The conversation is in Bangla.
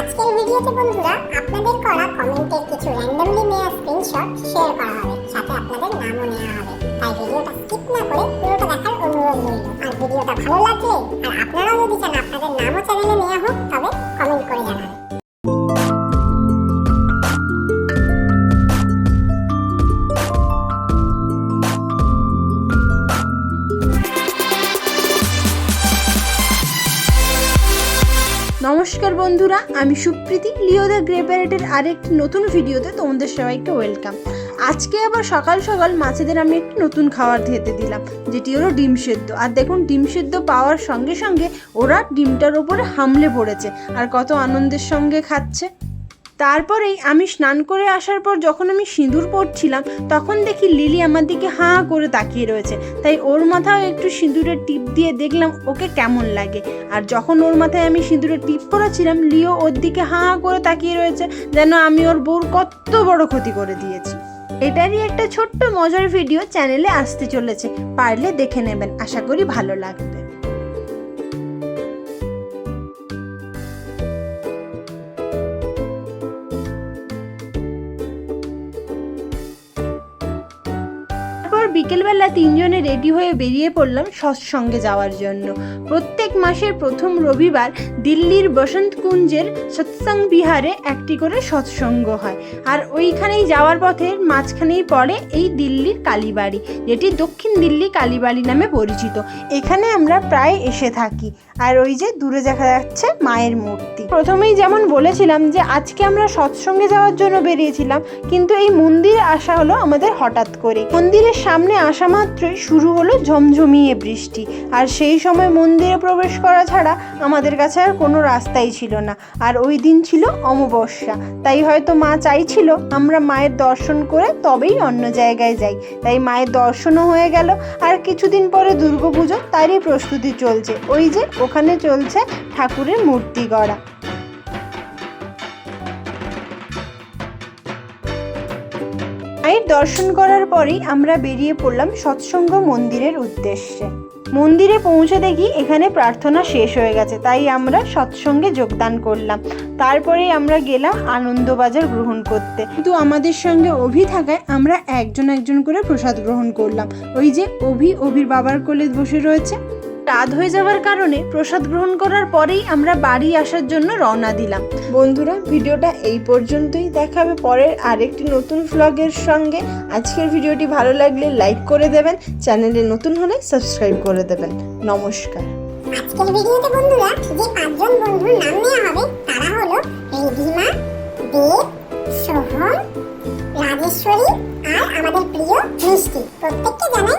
আজকের ভিডিওতে বন্ধুরা আপনাদের করা কমেন্টের কিছু র্যান্ডমলি নেওয়া স্ক্রিনশট শেয়ার করা হবে, সাথে আপনাদের নামও নেওয়া হবে। তাই ভিডিওটা স্কিপ না করে পুরোটা দেখার অনুরোধ রইল। আর ভিডিওটা ভালো লাগলে আর আপনারাও যদি চান আপনাদের নামও চ্যানেলে নেওয়া হোক, তবে কমেন্ট করে জানাবেন। নমস্কার বন্ধুরা, আমি সুপ্রীতি। লিও দ্য গ্রে প্যারেটের আরেকটি নতুন ভিডিওতে তোমাদের সবাইকে ওয়েলকাম। আজকে আবার সকাল সকাল মাছেদের আমি একটি নতুন খাবার খেতে দিলাম, যেটি হলো ডিম সেদ্ধ। আর দেখুন, ডিম সেদ্ধ পাওয়ার সঙ্গে সঙ্গে ওরা ডিমটার ওপরে হামলে পড়েছে আর কত আনন্দের সঙ্গে খাচ্ছে। তারপরেই আমি স্নান করে আসার পর যখন আমি সিঁদুর পরছিলাম, তখন দেখি লিলি আমার দিকে হাঁ করে তাকিয়ে রয়েছে। তাই ওর মাথায় একটু সিঁদুরের টিপ দিয়ে দেখলাম ওকে কেমন লাগে। আর যখন ওর মাথায় আমি সিঁদুরের টিপ পরেছিলাম, লিও ওর দিকে হাঁ করে তাকিয়ে রয়েছে, যেন আমি ওর বউর কত বড় ক্ষতি করে দিয়েছি। এটারই একটা ছোট্ট মজার ভিডিও চ্যানেলে আসতে চলেছে, পারলে দেখে নেবেন, আশা করি ভালো লাগবে। বিকেলবেলা তিনজনে রেডি হয়ে বেরিয়ে পড়লাম সৎসঙ্গে যাওয়ার জন্য। প্রত্যেক মাসের প্রথম রবিবার দিল্লির বসন্ত কুঞ্জের সৎসঙ্গ বিহারে একটি করে সৎসঙ্গ হয়। আর ওইখানেই যাওয়ার পথে মাঝখানেই পড়ে এই দিল্লির কালীবাড়ি, যেটি দক্ষিণ দিল্লি কালীবাড়ি নামে পরিচিত। এখানে আমরা প্রায় এসে থাকি। আর ওই যে দূরে দেখা যাচ্ছে মায়ের মূর্তি। প্রথমেই যেমন বলেছিলাম যে আজকে আমরা সৎসঙ্গে যাওয়ার জন্য বেরিয়েছিলাম, কিন্তু এই মন্দিরে আসা হলো আমাদের হঠাৎ করে। মন্দিরের সামনে আসা মাত্রই শুরু হলো ঝমঝমিয়ে বৃষ্টি। আর সেই সময় মন্দিরে প্রবেশ করা ছাড়া আমাদের কাছে আর কোনো রাস্তাই ছিল না। আর ওই দিন ছিল অমাবস্যা, তাই হয়তো মা চাইছিল আমরা মায়ের দর্শন করে তবেই অন্য জায়গায় যাই। তাই মায়ের দর্শনও হয়ে গেল। আর কিছুদিন পরে দুর্গাপুজো, তারই প্রস্তুতি চলছে। ওই যে ওখানে চলছে ঠাকুরের মূর্তি গড়া। মায়ের দর্শন করার পরেই আমরা বেরিয়ে পড়লাম সৎসঙ্গ মন্দিরের উদ্দেশ্যে। মন্দিরে পৌঁছে দেখি এখানে প্রার্থনা শেষ হয়ে গেছে, তাই আমরা সৎসঙ্গে যোগদান করলাম। তারপরেই আমরা গেলাম আনন্দবাজার গ্রহণ করতে। কিন্তু আমাদের সঙ্গে অভি থাকায় আমরা একজন একজন করে প্রসাদ গ্রহণ করলাম। ওই যে অভির বাবার কোলে বসে রয়েছে। রাত হয়ে যাওয়ার কারণে প্রসাদ গ্রহণ করার পরেই আমরা বাড়ি আসার জন্য রওনা দিলাম। বন্ধুরা, ভিডিওটা এই পর্যন্তই। দেখা হবে পরের আরেকটি নতুন ভ্লগের সঙ্গে। আজকের ভিডিওটি ভালো লাগলে লাইক করে দেবেন, চ্যানেলে নতুন হলে সাবস্ক্রাইব করে দেবেন। নমস্কার। আজকের ভিডিওতে বন্ধুরা যে 5জন বন্ধুর নাম নেওয়া হবে তারা হলো রিধিমা, দেব, সোহম, রাজেশ্বরী আর আমাদের প্রিয় মিষ্টি। প্রত্যেককে জানাই